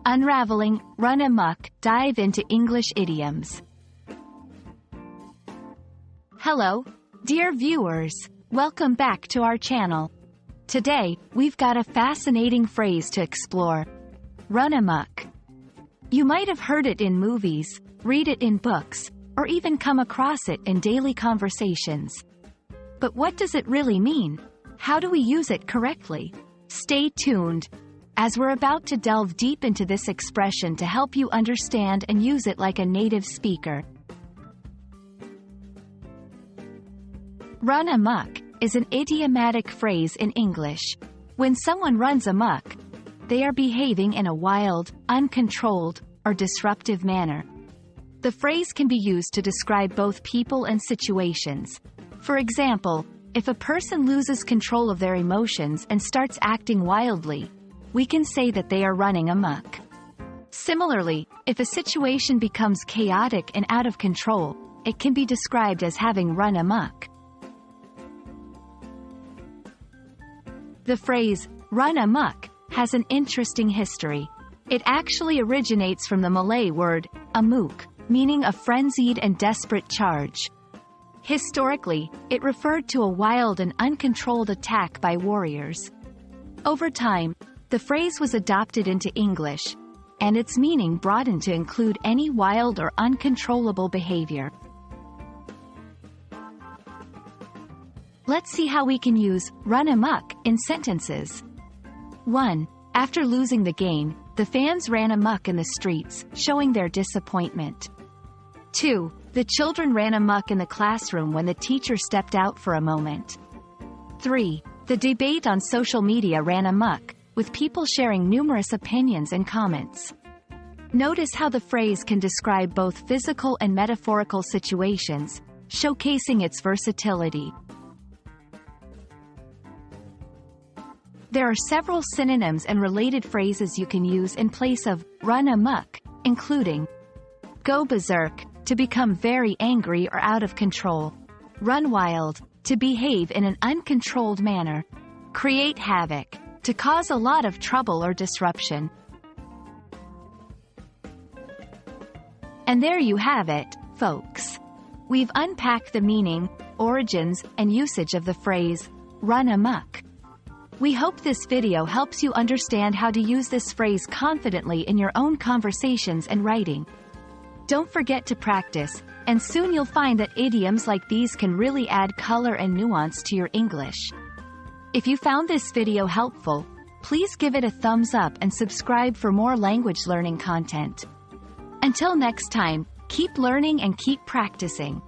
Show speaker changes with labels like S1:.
S1: Unraveling Run Amok, dive into English idioms. Hello, dear viewers. Welcome back to our channel. Today, we've got a fascinating phrase to explore. Run amok. You might have heard it in movies, read it in books, or even come across it in daily conversations. But what does it really mean? How do we use it correctly? Stay tuned, as we're about to delve deep into this expression to help you understand and use it like a native speaker. Run amok is an idiomatic phrase in English. When someone runs amok, they are behaving in a wild, uncontrolled, or disruptive manner. The phrase can be used to describe both people and situations. For example, if a person loses control of their emotions and starts acting wildly, we can say that they are running amok. Similarly, if a situation becomes chaotic and out of control, it can be described as having run amok. The phrase, run amok, has an interesting history. It actually originates from the Malay word, amok, meaning a frenzied and desperate charge. Historically, it referred to a wild and uncontrolled attack by warriors. Over time, the phrase was adopted into English, and its meaning broadened to include any wild or uncontrollable behavior. Let's see how we can use run amok in sentences. 1. After losing the game, the fans ran amok in the streets, showing their disappointment. 2. The children ran amok in the classroom when the teacher stepped out for a moment. 3. The debate on social media ran amok, with people sharing numerous opinions and comments. Notice how the phrase can describe both physical and metaphorical situations, showcasing its versatility. There are several synonyms and related phrases you can use in place of run amok, including go berserk, to become very angry or out of control; run wild, to behave in an uncontrolled manner; create havoc, to cause a lot of trouble or disruption. And there you have it, folks. We've unpacked the meaning, origins, and usage of the phrase, run amok. We hope this video helps you understand how to use this phrase confidently in your own conversations and writing. Don't forget to practice, and soon you'll find that idioms like these can really add color and nuance to your English. If you found this video helpful, please give it a thumbs up and subscribe for more language learning content. Until next time, keep learning and keep practicing.